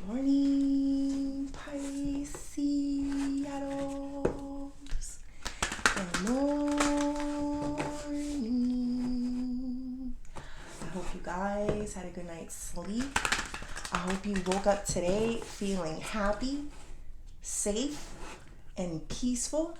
morning, Pisces. Good morning. I hope you guys had a good night's sleep. I hope you woke up today feeling happy, safe, and peaceful.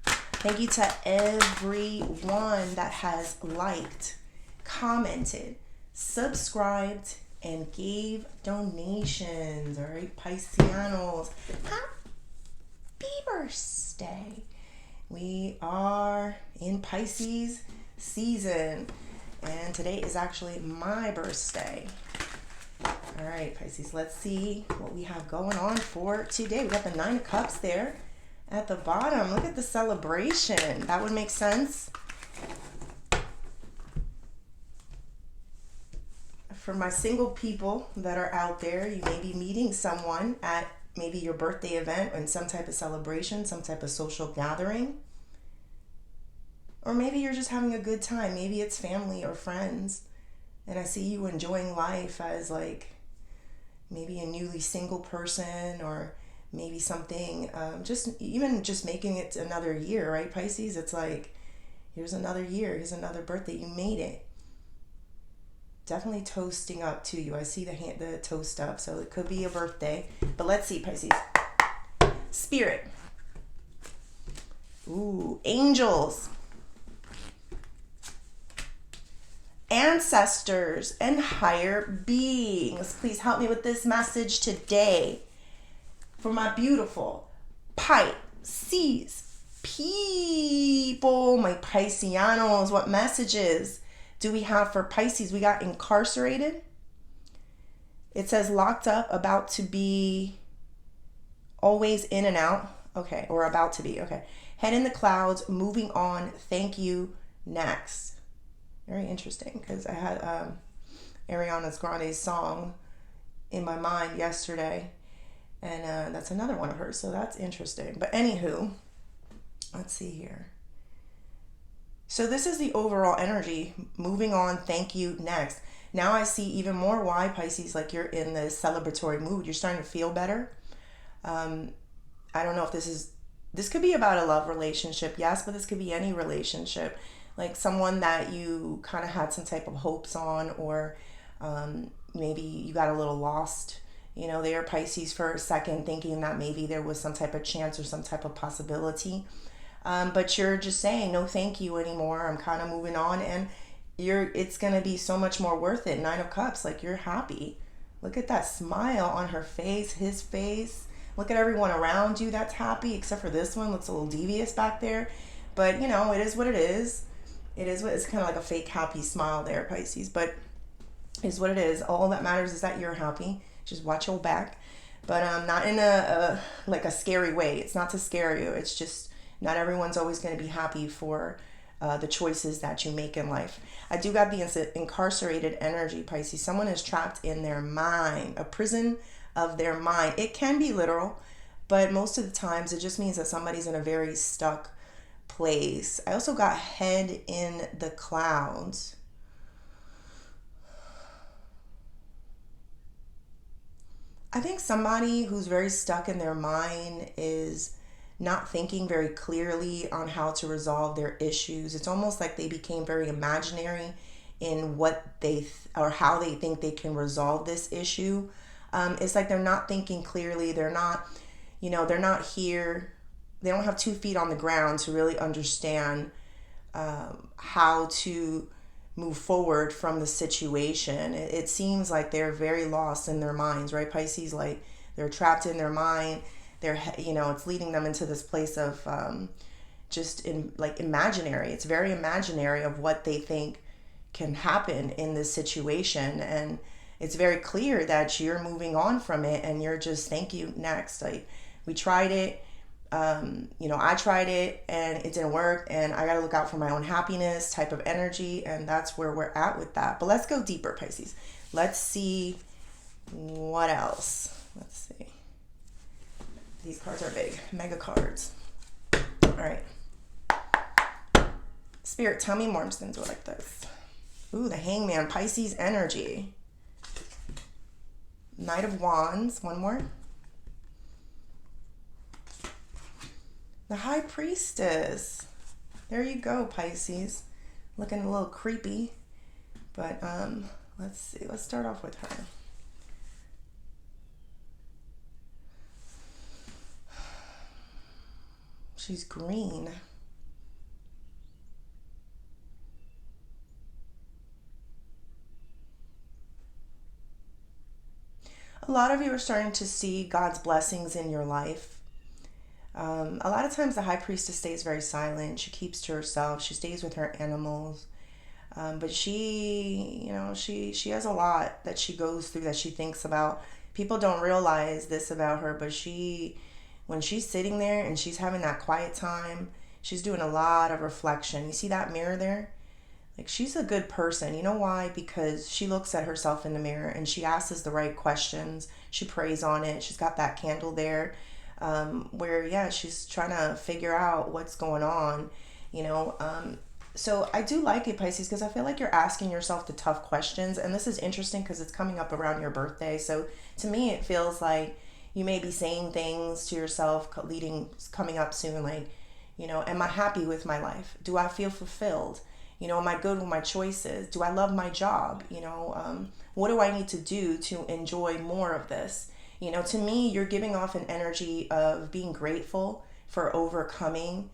Thank you to everyone that has liked, commented, subscribed, and gave donations. All right, Pisceanos, happy birthday. We are in Pisces season, and today is actually my birthday. All right, Pisces, let's see what we have going on for today. We got the 9 of Cups there at the bottom. Look at the celebration. That would make sense. For my single people that are out there, you may be meeting someone at maybe your birthday event or in some type of celebration, some type of social gathering. Or maybe you're just having a good time. Maybe it's family or friends. And I see you enjoying life as like maybe a newly single person, or maybe something, just making it another year, right, Pisces? It's like, here's another year, here's another birthday, you made it. Definitely toasting up to you. I see the toast up, so it could be a birthday. But let's see, Pisces. Spirit. Ooh, angels. Ancestors and higher beings. Please help me with this message today. For my beautiful Pisces people, my Pisceanos, what messages do we have for Pisces? We got incarcerated. It says locked up, about to be, always in and out. Okay, or about to be. Okay. Head in the clouds, moving on. Thank you. Next. Very interesting, because I had Ariana Grande's song in my mind yesterday. And that's another one of hers, so that's interesting. But anywho, let's see here. So this is the overall energy. Moving on, thank you, next. Now I see even more why, Pisces, like you're in this celebratory mood. You're starting to feel better. I don't know if this could be about a love relationship, yes, but this could be any relationship. Like someone that you kind of had some type of hopes on, or maybe you got a little lost. You know, they are Pisces for a second, thinking that maybe there was some type of chance or some type of possibility. But you're just saying, no, thank you anymore. I'm kind of moving on, and it's going to be so much more worth it. 9 of Cups, like you're happy. Look at that smile on her face, his face. Look at everyone around you that's happy, except for this one. Looks a little devious back there. But, you know, it is what it is. It's kind of like a fake happy smile there, Pisces. But it's what it is. All that matters is that you're happy. Just watch your back. But not in a scary way. It's not to scare you. It's just not everyone's always going to be happy for the choices that you make in life. I do got the incarcerated energy, Pisces. Someone is trapped in their mind, a prison of their mind. It can be literal, but most of the times it just means that somebody's in a very stuck place. I also got head in the clouds. I think somebody who's very stuck in their mind is not thinking very clearly on how to resolve their issues. It's almost like they became very imaginary in what or how they think they can resolve this issue. It's like they're not thinking clearly. They're not here. They don't have 2 feet on the ground to really understand how to move forward from the situation. It seems like they're very lost in their minds, right, Pisces? Like they're trapped in their mind. It's leading them into this place of imaginary. It's very imaginary of what they think can happen in this situation. And it's very clear that you're moving on from it, and you're just, thank you, next. Like, we tried it. I tried it and it didn't work, and I got to look out for my own happiness type of energy. And that's where we're at with that. But let's go deeper, Pisces. Let's see what else. Let's see. These cards are big. Mega cards. All right. Spirit, tell me more. I'm just going to do it like this. Ooh, the Hangman. Pisces energy. Knight of Wands. One more. The High Priestess. There you go, Pisces. Looking a little creepy. But let's see. Let's start off with her. She's green. A lot of you are starting to see God's blessings in your life. A lot of times the High Priestess stays very silent. She keeps to herself. She stays with her animals. But she has a lot that she goes through, that she thinks about. People don't realize this about her, but when she's sitting there and she's having that quiet time, she's doing a lot of reflection. You see that mirror there? Like, she's a good person. You know why? Because she looks at herself in the mirror and she asks the right questions. She prays on it. She's got that candle there, where she's trying to figure out what's going on, So I do like it, Pisces, because I feel like you're asking yourself the tough questions. And this is interesting because it's coming up around your birthday. So to me, it feels like you may be saying things to yourself coming up soon, like, am I happy with my life? Do I feel fulfilled? Am I good with my choices? Do I love my job? What do I need to do to enjoy more of this? To me, you're giving off an energy of being grateful for overcoming,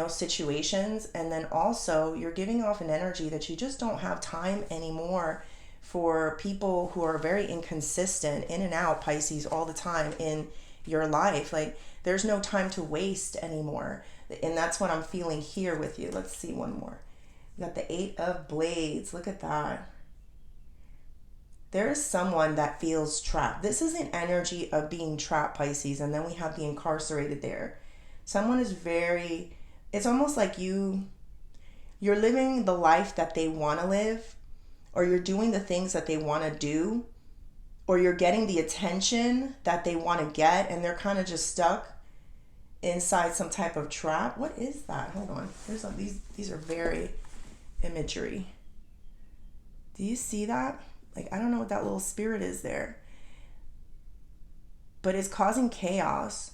situations. And then also you're giving off an energy that you just don't have time anymore for people who are very inconsistent, in and out, Pisces, all the time in your life. Like, there's no time to waste anymore. And that's what I'm feeling here with you. Let's see one more. We got the Eight of Blades. Look at that. There is someone that feels trapped. This is an energy of being trapped, Pisces. And then we have the incarcerated there. Someone is it's almost like you're living the life that they want to live, or you're doing the things that they want to do, or you're getting the attention that they want to get, and they're kind of just stuck inside some type of trap. What is that? Hold on. These are very imagery. Do you see that? Like, I don't know what that little spirit is there, but it's causing chaos.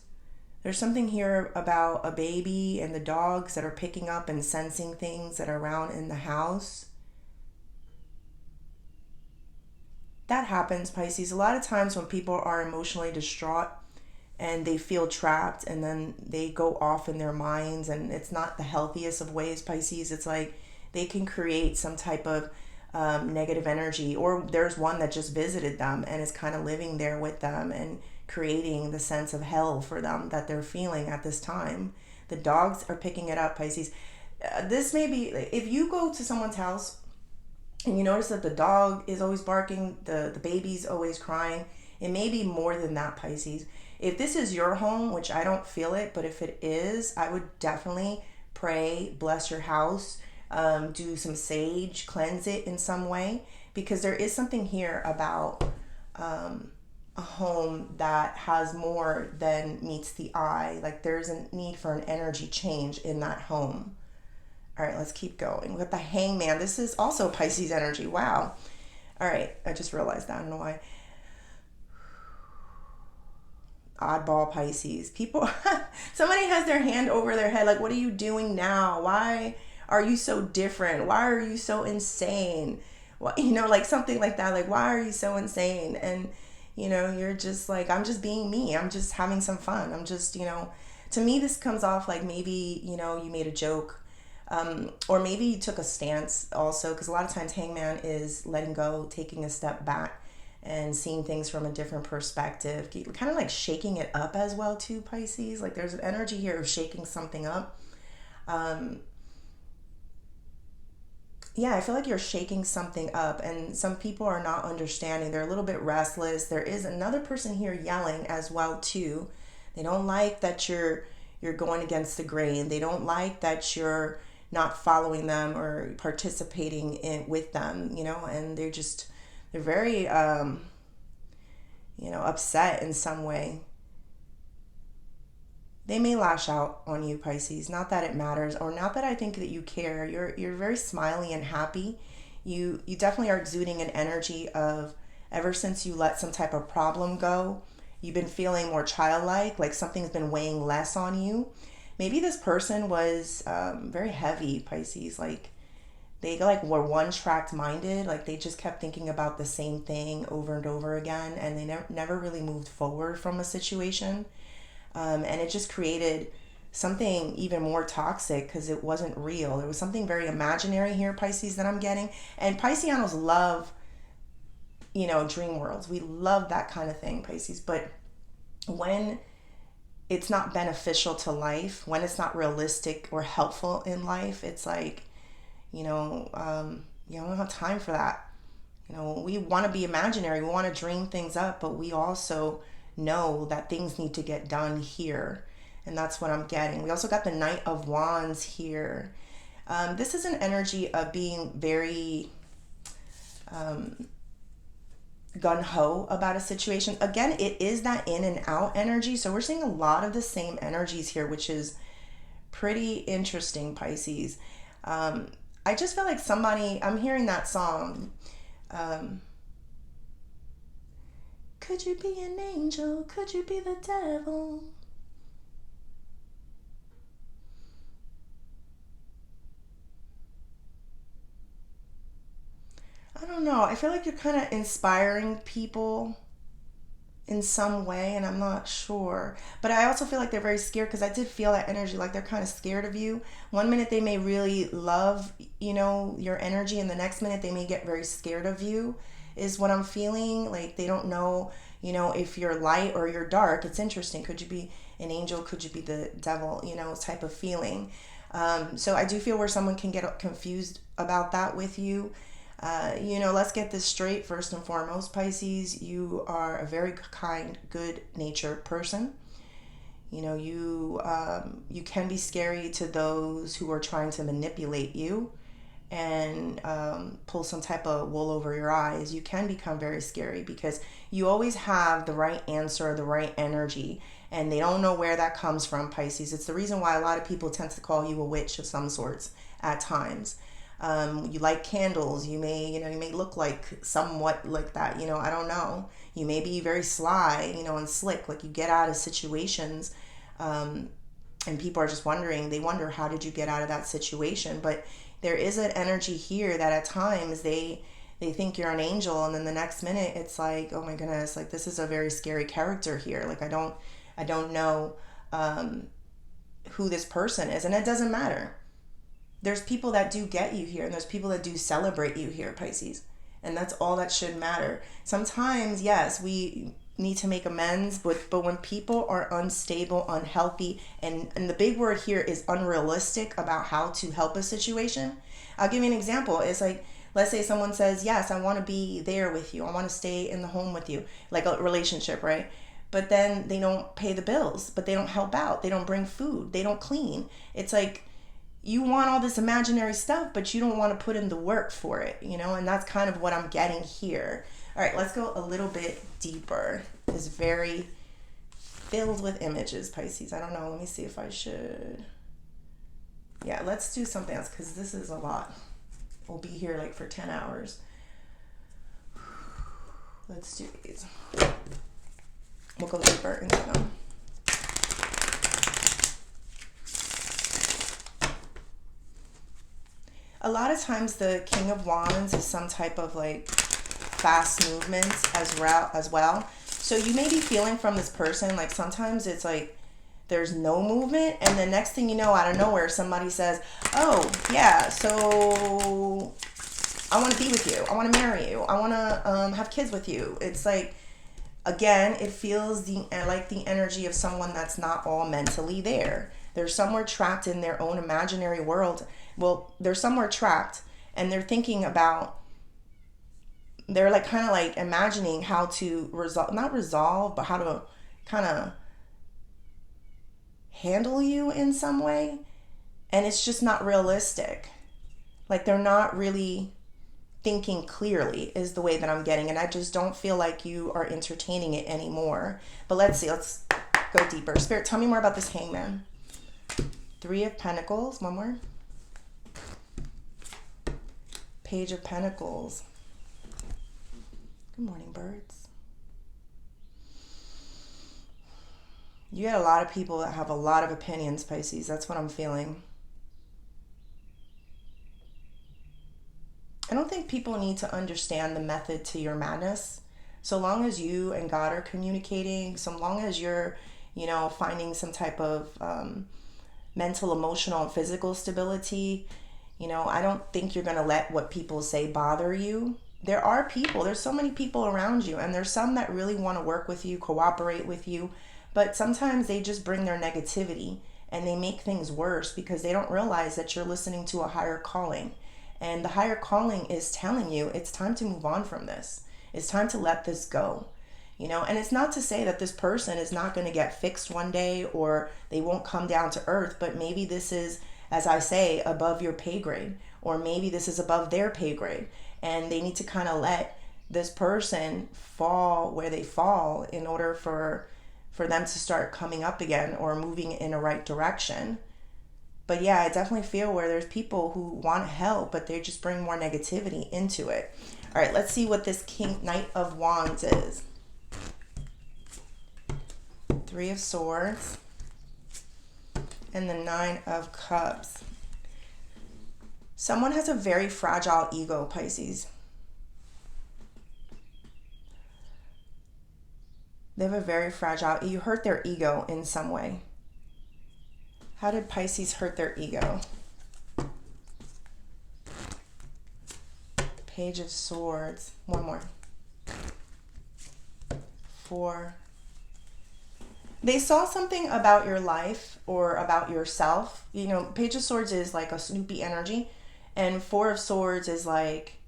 There's something here about a baby and the dogs that are picking up and sensing things that are around in the house. That happens, Pisces. A lot of times when people are emotionally distraught and they feel trapped, and then they go off in their minds, and it's not the healthiest of ways, Pisces. It's like they can create some type of negative energy, or there's one that just visited them and is kind of living there with them and creating the sense of hell for them that they're feeling at this time. The dogs are picking it up, Pisces. This may be, if you go to someone's house and you notice that the dog is always barking, the baby's always crying, it may be more than that, Pisces. If this is your home, which I don't feel it, but if it is, I would definitely pray, bless your house, do some sage, cleanse it in some way, because there is something here about a home that has more than meets the eye. Like, there's a need for an energy change in that home. All right, let's keep going. We got the Hangman. This is also Pisces energy. Wow. All right, I just realized that. I don't know why. Oddball, Pisces. People, somebody has their hand over their head. Like, what are you doing now? Why are you so different? Why are you so insane? Well, like something like that. Like, why are you so insane? And, you're just like, I'm just being me. I'm just having some fun. I'm just, to me, this comes off like maybe, you made a joke. Or maybe you took a stance also, because a lot of times Hangman is letting go, taking a step back, and seeing things from a different perspective, kind of like shaking it up as well too, Pisces. Like, there's an energy here of shaking something up. I feel like you're shaking something up, and some people are not understanding. They're a little bit restless. There is another person here yelling as well too. They don't like that you're going against the grain. They don't like that you're not following them or participating with them, and they're very upset in some way. They may lash out on you, Pisces. Not that it matters, or not that I think that you care. You're very smiley and happy. You definitely are exuding an energy of ever since you let some type of problem go, you've been feeling more childlike, like something's been weighing less on you. Maybe this person was very heavy, Pisces, like they like were one track minded, like they just kept thinking about the same thing over and over again, and they never really moved forward from a situation. And it just created something even more toxic because it wasn't real. It was something very imaginary here, Pisces, that I'm getting. And Pisceanos love, dream worlds. We love that kind of thing, Pisces. But when it's not beneficial to life, when it's not realistic or helpful in life, it's like, you don't have time for that. We want to be imaginary. We want to dream things up, but we also know that things need to get done here. And that's what I'm getting. We also got the Knight of Wands here. This is an energy of being very gung-ho about a situation. Again, it is that in and out energy. So we're seeing a lot of the same energies here, which is pretty interesting, Pisces. I just feel like I'm hearing that song. Could you be an angel? Could you be the devil? I don't know. I feel like you're kind of inspiring people in some way, and I'm not sure. But I also feel like they're very scared because I did feel that energy, like they're kind of scared of you. One minute they may really love, your energy, and the next minute they may get very scared of you, is what I'm feeling. Like they don't know, if you're light or you're dark. It's interesting. Could you be an angel? Could you be the devil? Type of feeling. So I do feel where someone can get confused about that with you. Let's get this straight. First and foremost, Pisces, you are a very kind, good-natured person. You can be scary to those who are trying to manipulate you and pull some type of wool over your eyes. You can become very scary because you always have the right answer, the right energy, and they don't know where that comes from, Pisces. It's the reason why a lot of people tend to call you a witch of some sorts at times. You like candles. You may look like somewhat like that. I don't know. You may be very sly, and slick. Like you get out of situations, and people are just wondering. They wonder, how did you get out of that situation? But there is an energy here that at times they think you're an angel, and then the next minute it's like, oh my goodness, like this is a very scary character here. Like I don't know who this person is, and it doesn't matter. There's people that do get you here, and there's people that do celebrate you here, Pisces. And that's all that should matter. Sometimes, yes, we need to make amends, but when people are unstable, unhealthy, and the big word here is unrealistic about how to help a situation. I'll give you an example. It's like, let's say someone says, yes, I want to be there with you. I want to stay in the home with you, like a relationship, right? But then they don't pay the bills, but they don't help out. They don't bring food. They don't clean. It's like, you want all this imaginary stuff, but you don't want to put in the work for it, and that's kind of what I'm getting here. All right, let's go a little bit deeper. It's very filled with images, Pisces. I don't know. Let me see if I should. Yeah, let's do something else because this is a lot. We'll be here like for 10 hours. Let's do these. We'll go deeper into them. A lot of times the King of Wands is some type of like fast movements as well. So you may be feeling from this person, like sometimes it's like there's no movement, and the next thing you know, out of nowhere, somebody says, oh yeah, so I want to be with you. I want to marry you. I want to have kids with you. It's like, again, it feels like the energy of someone that's not all mentally there. They're somewhere trapped in their own imaginary world. Well, they're somewhere trapped, and they're thinking about, they're like kind of like imagining how to not resolve, but how to kind of handle you in some way. And it's just not realistic. Like they're not really thinking clearly is the way that I'm getting. And I just don't feel like you are entertaining it anymore. But let's see, let's go deeper. Spirit, tell me more about this Hangman. 3 of Pentacles, one more. Page of Pentacles. Good morning, birds. You get a lot of people that have a lot of opinions, Pisces. That's what I'm feeling. I don't think people need to understand the method to your madness. So long as you and God are communicating, so long as you're, finding some type of mental, emotional, and physical stability, I don't think you're going to let what people say bother you. There's so many people around you, and there's some that really want to work with you, cooperate with you, but sometimes they just bring their negativity and they make things worse because they don't realize that you're listening to a higher calling. And the higher calling is telling you it's time to move on from this. It's time to let this go. And it's not to say that this person is not going to get fixed one day or they won't come down to earth, but maybe this is, as I say, above your pay grade, or maybe this is above their pay grade, and they need to kind of let this person fall where they fall in order for them to start coming up again or moving in a right direction. But yeah, I definitely feel where there's people who want to help, but they just bring more negativity into it. All right, let's see what this Knight of Wands is. Three of Swords and the Nine of Cups. Someone has a very fragile ego, Pisces. They have a very fragile, you hurt their ego in some way. How did Pisces hurt their ego? Page of Swords. One more. 4. They saw something about your life or about yourself. Page of Swords is like a Snoopy energy. And 4 of Swords is like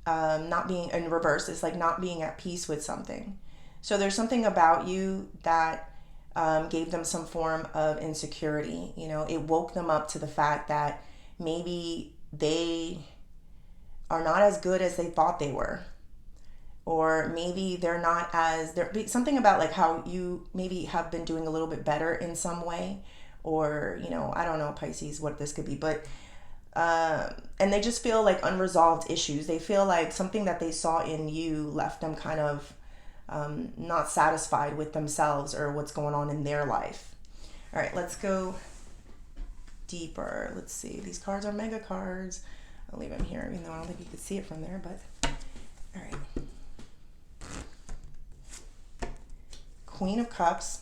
not being in reverse. It's like not being at peace with something. So there's something about you that gave them some form of insecurity. It woke them up to the fact that maybe they are not as good as they thought they were. Or maybe they're not as, something about like how you maybe have been doing a little bit better in some way. Or, I don't know, Pisces, what this could be. But, and they just feel like unresolved issues. They feel like something that they saw in you left them kind of not satisfied with themselves or what's going on in their life. All right, let's go deeper. Let's see. These cards are mega cards. I'll leave them here, even though I don't think you could see it from there, but all right. Queen of Cups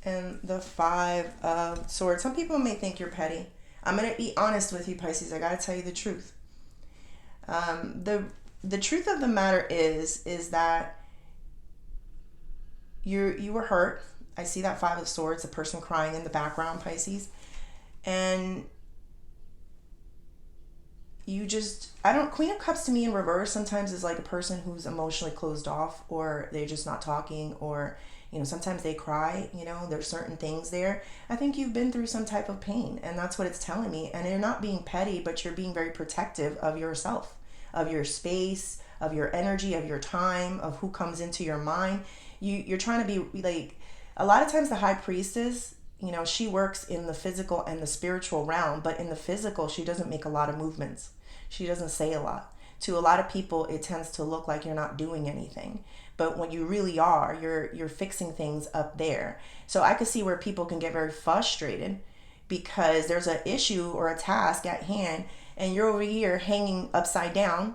and the 5 of Swords. Some people may think you're petty. I'm going to be honest with you, Pisces. I got to tell you the truth. The truth of the matter is that you were hurt. I see that 5 of Swords, the person crying in the background, Pisces. And Queen of Cups to me in reverse sometimes is like a person who's emotionally closed off, or they're just not talking, or, sometimes they cry, there's certain things there. I think you've been through some type of pain, and that's what it's telling me. And you're not being petty, but you're being very protective of yourself, of your space, of your energy, of your time, of who comes into your mind. You're trying to be like, a lot of times the High Priestess, she works in the physical and the spiritual realm, but in the physical, she doesn't make a lot of movements. She doesn't say a lot. To a lot of people, it tends to look like you're not doing anything. But when you really are, you're fixing things up there. So I could see where people can get very frustrated because there's an issue or a task at hand, and you're over here hanging upside down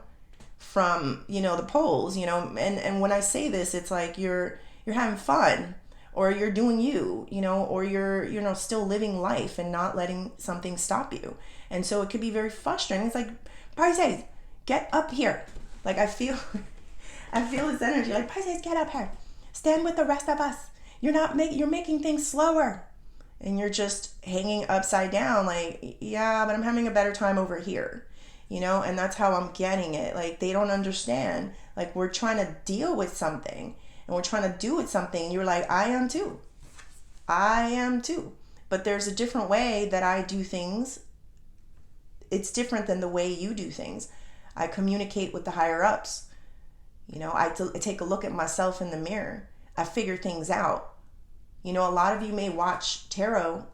from, the poles, and when I say this, it's like you're having fun, or you're doing you, or you're, still living life and not letting something stop you. And so it could be very frustrating. It's like, Pisces, get up here. Like I feel this energy. Like, Pisces, get up here. Stand with the rest of us. You're making things slower. And you're just hanging upside down. Like, yeah, but I'm having a better time over here. And that's how I'm getting it. Like, they don't understand. Like, we're trying to deal with something and we're trying to do with something. You're like, I am too. But there's a different way that I do things. It's different than the way you do things. I communicate with the higher ups. I take a look at myself in the mirror. I figure things out. A lot of you may watch tarot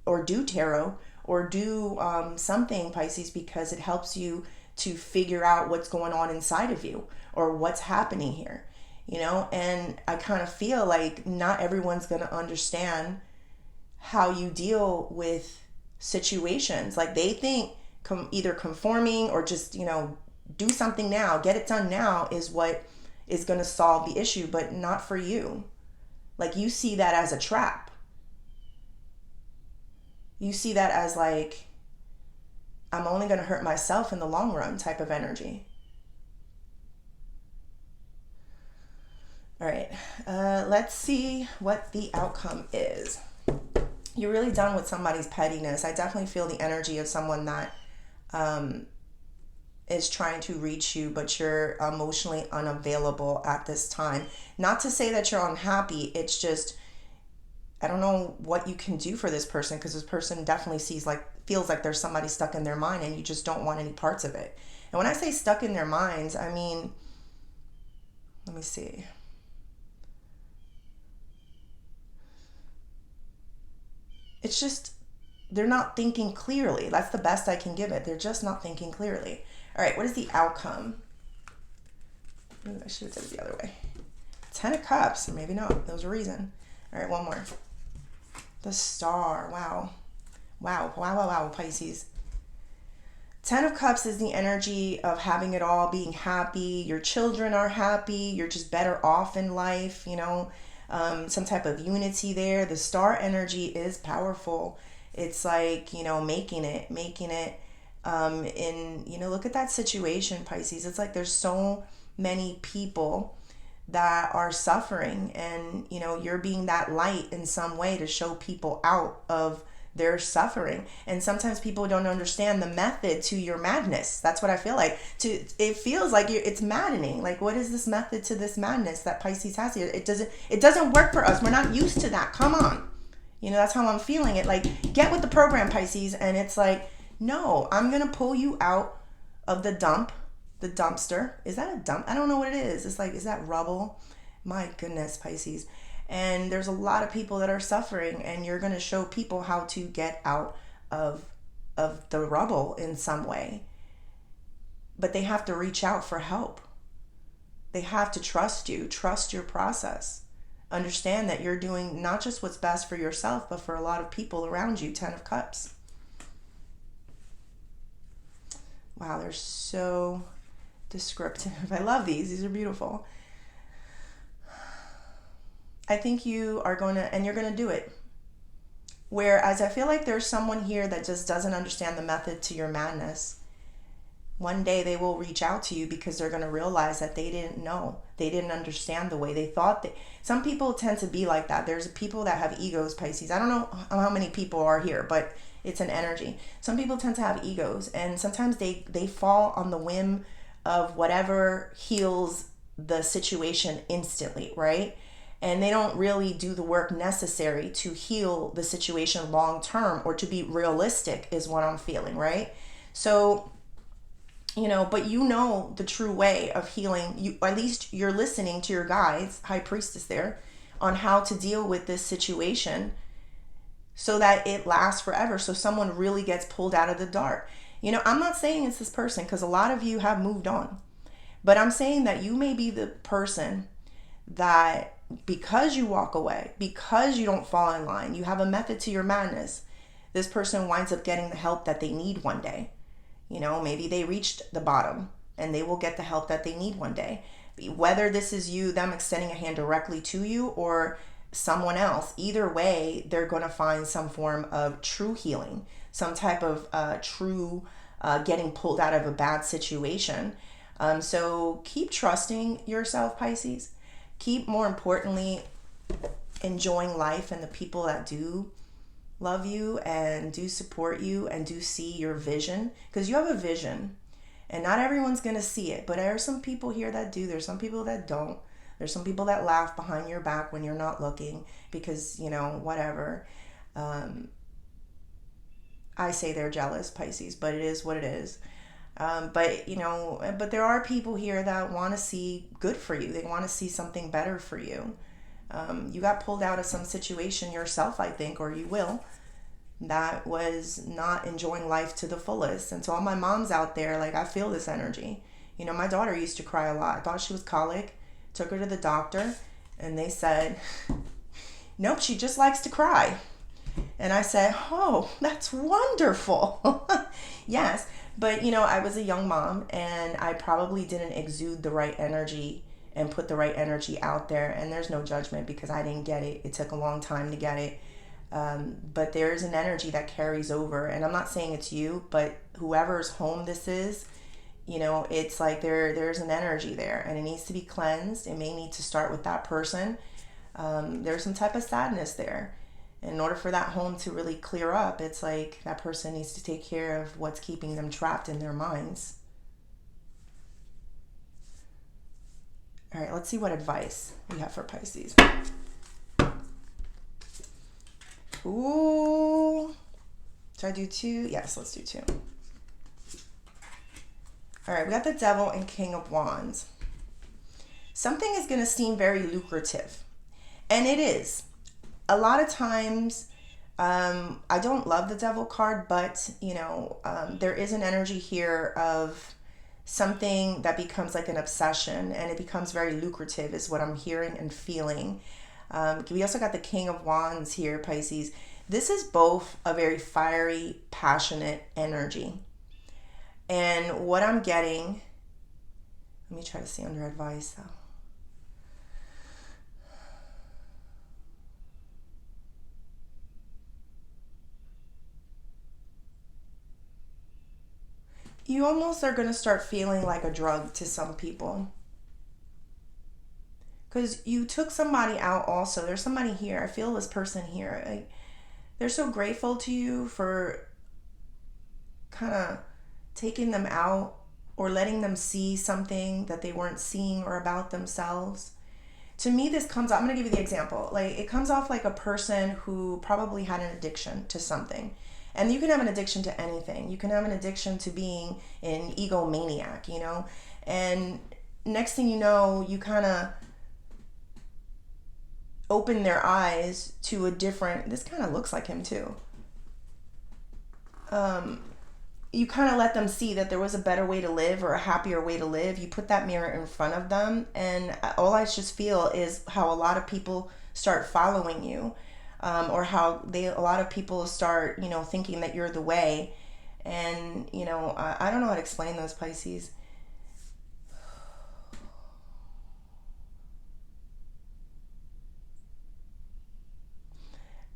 or do tarot or do something, Pisces, because it helps you to figure out what's going on inside of you or what's happening here, you know? And I kind of feel like not everyone's going to understand how you deal with situations. Like they think either conforming or just, you know, do something now, get it done now is what is going to solve the issue, but not for you. Like you see that as a trap. You see that as like, I'm only going to hurt myself in the long run type of energy. All right, let's see what the outcome is. You're really done with somebody's pettiness. I definitely feel the energy of someone that is trying to reach you, but you're emotionally unavailable at this time. Not to say that you're unhappy. It's just, I don't know what you can do for this person, because this person definitely feels like there's somebody stuck in their mind and you just don't want any parts of it. And when I say stuck in their minds, I mean, let me see. It's just, they're not thinking clearly. That's the best I can give it. They're just not thinking clearly. All right, what is the outcome? Ooh, I should have did it the other way. 10 of Cups, or maybe not. There was a reason. All right, one more. The Star. Wow. Wow, wow, wow, wow, Pisces. 10 of Cups is the energy of having it all, being happy. Your children are happy. You're just better off in life, you know. Some type of unity there. The Star energy is powerful. It's like, you know, making it, you know, look at that situation, Pisces. It's like there's so many people that are suffering, and, you know, you're being that light in some way to show people out of their suffering. And sometimes people don't understand the method to your madness. That's what I feel like. It feels like it's maddening. Like, what is this method to this madness that Pisces has here? It doesn't work for us. We're not used to that. Come on. You know, that's how I'm feeling it. Like, get with the program, Pisces. And it's like, no, I'm going to pull you out of the dumpster. Is that a dump? I don't know what it is. It's like, is that rubble? My goodness, Pisces. And there's a lot of people that are suffering, and you're going to show people how to get out of the rubble in some way. But they have to reach out for help. They have to trust you, trust your process. Understand that you're doing not just what's best for yourself, but for a lot of people around you. 10 of Cups. Wow, they're so descriptive. I love these. These are beautiful. I think you are going to, and you're going to do it. Whereas I feel like there's someone here that just doesn't understand the method to your madness. One day they will reach out to you because they're going to realize that they didn't know. They didn't understand the way they thought. Some people tend to be like that. There's people that have egos, Pisces. I don't know how many people are here, but it's an energy. Some people tend to have egos, and sometimes they fall on the whim of whatever heals the situation instantly, right? And they don't really do the work necessary to heal the situation long term, or to be realistic, is what I'm feeling, right? So, you know, but you know the true way of healing. You, at least you're listening to your guides, High Priestess there, on how to deal with this situation so that it lasts forever, so someone really gets pulled out of the dark. You know, I'm not saying it's this person, because a lot of you have moved on. But I'm saying that you may be the person that, because you walk away, because you don't fall in line, you have a method to your madness, this person winds up getting the help that they need one day. You know, maybe they reached the bottom and they will get the help that they need one day. Whether this is you, them extending a hand directly to you, or someone else, either way, they're going to find some form of true healing, some type of true getting pulled out of a bad situation. So keep trusting yourself, Pisces. Keep, more importantly, enjoying life and the people that do love you and do support you and do see your vision, because you have a vision and not everyone's going to see it, but there are some people here that do. There's some people that don't. There's some people that laugh behind your back when you're not looking because, you know, whatever. I say they're jealous, Pisces, but it is what it is. But, you know, but there are people here that want to see good for you. They want to see something better for you. You got pulled out of some situation yourself, I think, or you will. that was not enjoying life to the fullest. And to all my moms out there, like, I feel this energy. You know, my daughter used to cry a lot. I thought she was colic. Took her to the doctor, and they said, nope, she just likes to cry. And I said, oh, that's wonderful. Yes. But, you know, I was a young mom, and I probably didn't exude the right energy and put the right energy out there. And there's no judgment because I didn't get it. It took a long time to get it. But there's an energy that carries over. And I'm not saying it's you, but whoever's home this is, you know, it's like there's an energy there, and it needs to be cleansed. It may need to start with that person. There's some type of sadness there. In order for that home to really clear up, it's like that person needs to take care of what's keeping them trapped in their minds. All right, let's see what advice we have for Pisces. Ooh. Should I do 2? Yes, let's do 2. All right, we got the Devil and King of Wands. Something is going to seem very lucrative, and it is. A lot of times, I don't love the Devil card, but, you know, there is an energy here of something that becomes like an obsession, and it becomes very lucrative is what I'm hearing and feeling. We also got the King of Wands here, Pisces. This is both a very fiery, passionate energy. And what I'm getting, let me try to see under advice though. You almost are going to start feeling like a drug to some people. Because you took somebody out also. There's somebody here. I feel this person here. Like, they're so grateful to you for kind of taking them out or letting them see something that they weren't seeing or about themselves. To me, this comes off, I'm going to give you the example. Like, it comes off like a person who probably had an addiction to something. And you can have an addiction to anything. You can have an addiction to being an egomaniac, you know? And next thing you know, you kind of open their eyes to a different, this kind of looks like him too. You kind of let them see that there was a better way to live or a happier way to live. You put that mirror in front of them, and all I just feel is how a lot of people start following you. Or how a lot of people start, you know, thinking that you're the way. And, you know, I don't know how to explain those, Pisces.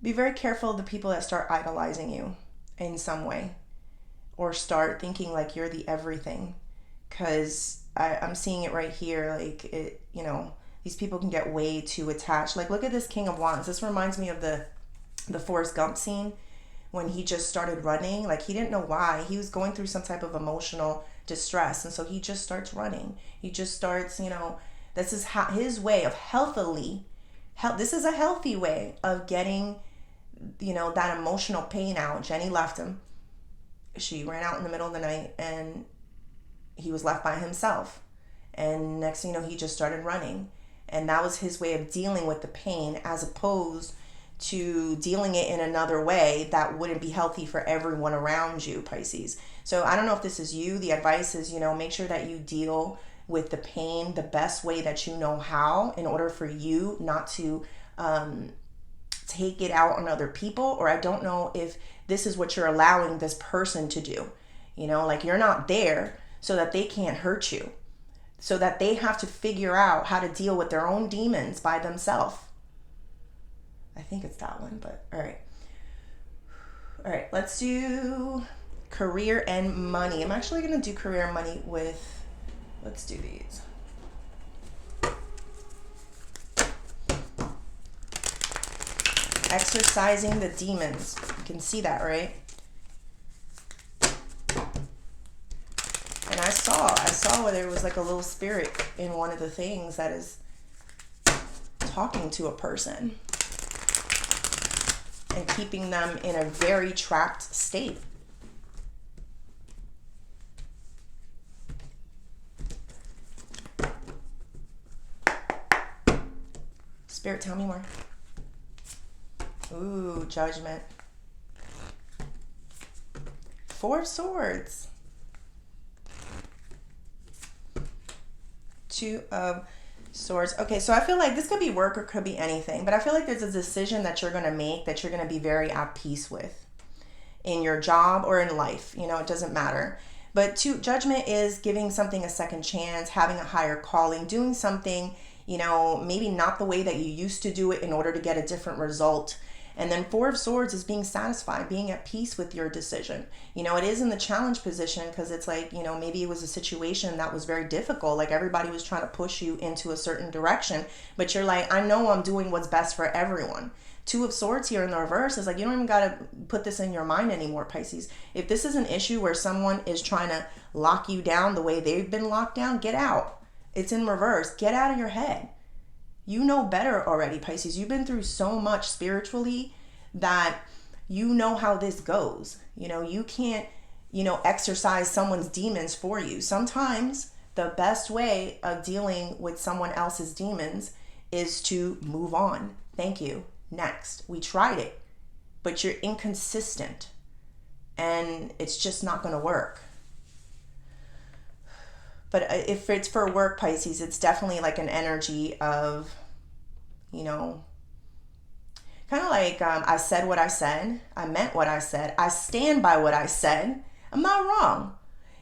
Be very careful of the people that start idolizing you in some way, or start thinking like you're the everything. Because I'm seeing it right here, like, it, you know, these people can get way too attached. Like, look at this King of Wands. This reminds me of the Forrest Gump scene when he just started running. Like, he didn't know why. He was going through some type of emotional distress, and so he just starts running. He just starts, you know, this is his way of this is a healthy way of getting, you know, that emotional pain out. Jenny left him. She ran out in the middle of the night, and he was left by himself. And next thing you know, he just started running. And that was his way of dealing with the pain, as opposed to dealing it in another way that wouldn't be healthy for everyone around you, Pisces. So I don't know if this is you. The advice is, you know, make sure that you deal with the pain the best way that you know how, in order for you not to take it out on other people. Or I don't know if this is what you're allowing this person to do. You know, like, you're not there so that they can't hurt you, so that they have to figure out how to deal with their own demons by themselves. I think it's that one, but all right. All right, let's do career and money. I'm actually going to do career and money with, let's do these. Exercising the demons. You can see that, right? And I saw where there was like a little spirit in one of the things that is talking to a person and keeping them in a very trapped state. Spirit, tell me more. Ooh, Judgment. Four of Swords. Two of Swords. Okay, so I feel like this could be work or could be anything, but I feel like there's a decision that you're going to make that you're going to be very at peace with in your job or in life. You know, it doesn't matter. But Judgment is giving something a second chance, having a higher calling, doing something, you know, maybe not the way that you used to do it in order to get a different result. And then Four of Swords is being satisfied, being at peace with your decision. You know, it is in the challenge position because it's like, you know, maybe it was a situation that was very difficult. Like everybody was trying to push you into a certain direction, but you're like, I know I'm doing what's best for everyone. Two of Swords here in the reverse is like, you don't even got to put this in your mind anymore, Pisces. If this is an issue where someone is trying to lock you down the way they've been locked down, get out. It's in reverse. Get out of your head. You know better already, Pisces. You've been through so much spiritually that you know how this goes. You know, you can't, you know, exercise someone's demons for you. Sometimes the best way of dealing with someone else's demons is to move on. Thank you. Next. We tried it, but you're inconsistent and it's just not going to work. But if it's for work, Pisces, it's definitely like an energy of, you know, kind of like I said what I said. I meant what I said. I stand by what I said. I'm not wrong.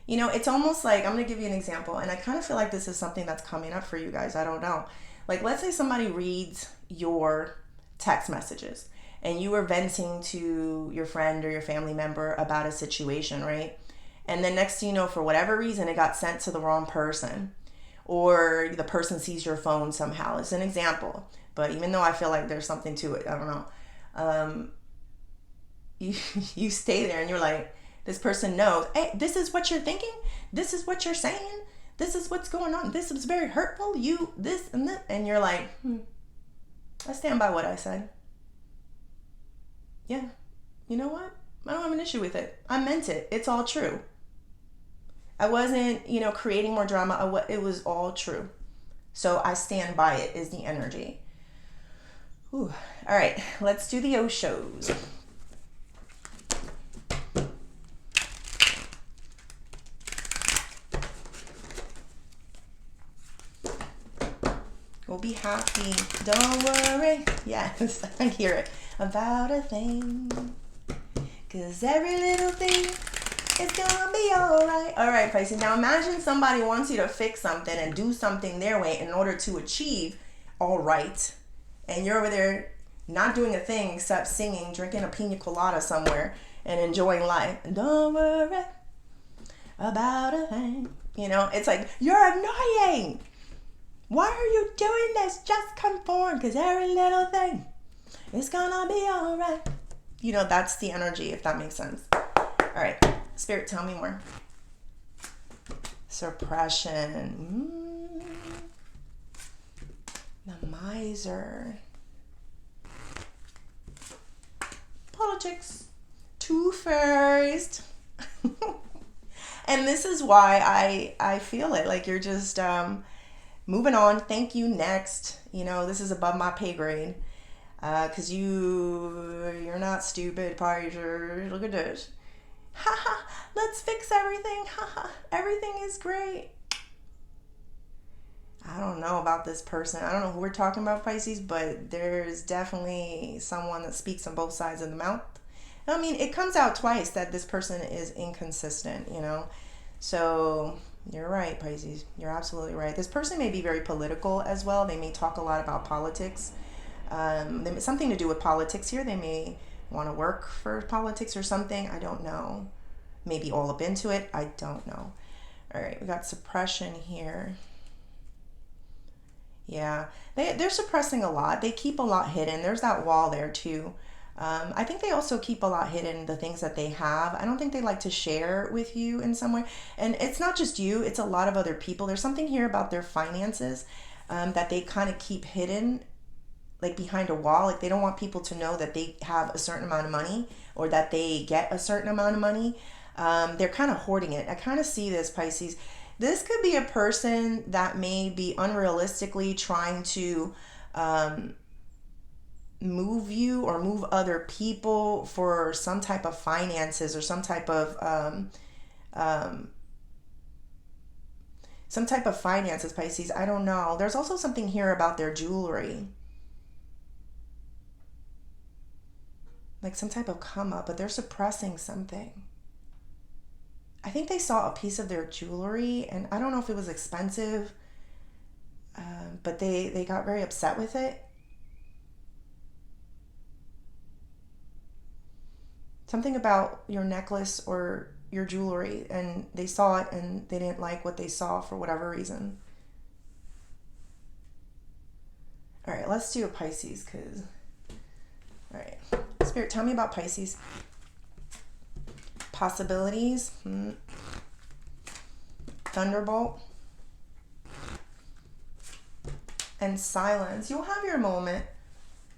You know, it's almost like, I'm going to give you an example. And I kind of feel like this is something that's coming up for you guys. I don't know. Like, let's say somebody reads your text messages and you were venting to your friend or your family member about a situation, right? And then next thing you know, for whatever reason, it got sent to the wrong person or the person sees your phone somehow. It's an example. But even though I feel like there's something to it, I don't know. You stay there and you're like, this person knows, hey, this is what you're thinking. This is what you're saying. This is what's going on. This is very hurtful. You, this and that. And you're like, I stand by what I said. Yeah. You know what? I don't have an issue with it. I meant it. It's all true. I wasn't, you know, creating more drama. It was all true. So I stand by it is the energy. Ooh. All right. Let's do the Oshos. We'll be happy. Don't worry. Yes, I hear it. About a thing. 'Cause every little thing is gonna be alright. Alright, Pisces. Now imagine somebody wants you to fix something and do something their way in order to achieve alright. And you're over there not doing a thing except singing, drinking a pina colada somewhere and enjoying life. Don't worry about a thing. You know, it's like, you're annoying. Why are you doing this? Just conform, because every little thing is gonna be alright. You know, that's the energy, if that makes sense. All right, Spirit, tell me more. Suppression. The Miser. Politics. Two-faced. And this is why I feel it. Like you're just moving on. Thank you. Next. You know, this is above my pay grade. Because you're not stupid, Pisces. Look at this. Haha, let's fix everything. Haha, everything is great. I don't know about this person. I don't know who we're talking about, Pisces, but there's definitely someone that speaks on both sides of the mouth. I mean, it comes out twice that this person is inconsistent, you know. So you're right, Pisces. You're absolutely right. This person may be very political as well. They may talk a lot about politics. Something to do with politics here. They may want to work for politics or something. I don't know. Maybe all up into it. I don't know. All right, we got suppression here. Yeah, they're suppressing a lot. They keep a lot hidden. There's that wall there too. I think they also keep a lot hidden, the things that they have. I don't think they like to share with you in some way. And it's not just you, it's a lot of other people. There's something here about their finances that they kind of keep hidden, like behind a wall. Like they don't want people to know that they have a certain amount of money or that they get a certain amount of money. They're kind of hoarding it. I kind of see this, Pisces. This could be a person that may be unrealistically trying to move you or move other people for some type of finances or some type of finances, Pisces. I don't know. There's also something here about their jewelry. Like some type of come up, but they're suppressing something. I think they saw a piece of their jewelry, and I don't know if it was expensive, but they got very upset with it. Something about your necklace or your jewelry, and they saw it and they didn't like what they saw for whatever reason. All right, let's do a Pisces, because, all right, Spirit, tell me about Pisces. Possibilities. Thunderbolt. And silence. You'll have your moment.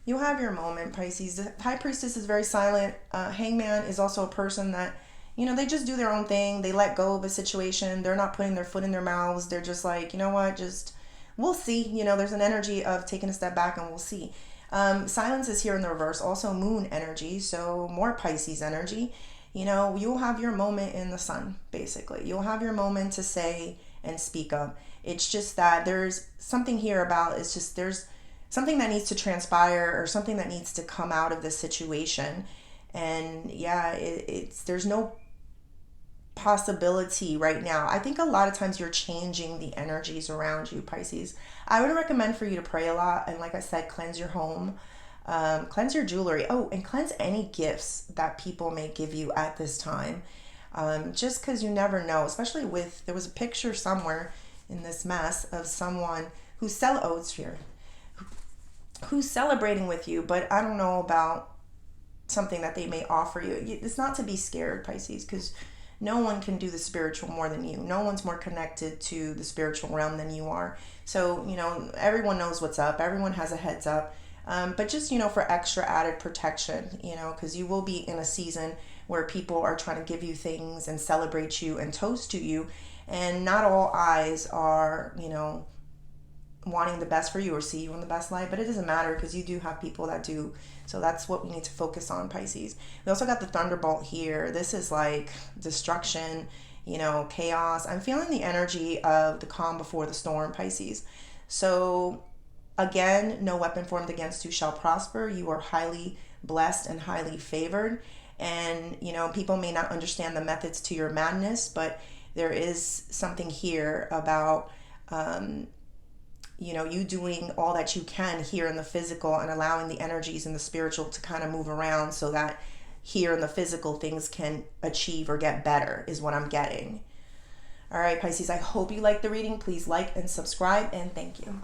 You'll have your moment, Pisces. The High Priestess is very silent. Hangman is also a person that, they just do their own thing. They let go of a situation. They're not putting their foot in their mouths. They're just like, you know what, we'll see. There's an energy of taking a step back and we'll see. Silence is here in the reverse. Also moon energy, so more Pisces energy. You'll have your moment in the sun, basically. You'll have your moment to say and speak up. It's just that there's something here about, there's something that needs to transpire or something that needs to come out of this situation. And yeah, there's no possibility right now. I think a lot of times you're changing the energies around you, Pisces. I would recommend for you to pray a lot. And like I said, cleanse your home, cleanse your jewelry. Oh, and cleanse any gifts that people may give you at this time. Just because you never know, especially there was a picture somewhere in this mess of someone who's celebrating with you, but I don't know about something that they may offer you. It's not to be scared, Pisces, because no one can do the spiritual more than you. No one's more connected to the spiritual realm than you are. So, everyone knows what's up. Everyone has a heads up. But just, for extra added protection, because you will be in a season where people are trying to give you things and celebrate you and toast to you. And not all eyes are, wanting the best for you or see you in the best light, but it doesn't matter because you do have people that do. So that's what we need to focus on, Pisces. We also got the Thunderbolt here. This is like destruction, chaos. I'm feeling the energy of the calm before the storm, Pisces. So again, no weapon formed against you shall prosper. You are highly blessed and highly favored. And, people may not understand the methods to your madness, but there is something here about, you doing all that you can here in the physical and allowing the energies and the spiritual to kind of move around so that here in the physical things can achieve or get better is what I'm getting. All right, Pisces, I hope you liked the reading. Please like and subscribe, and thank you.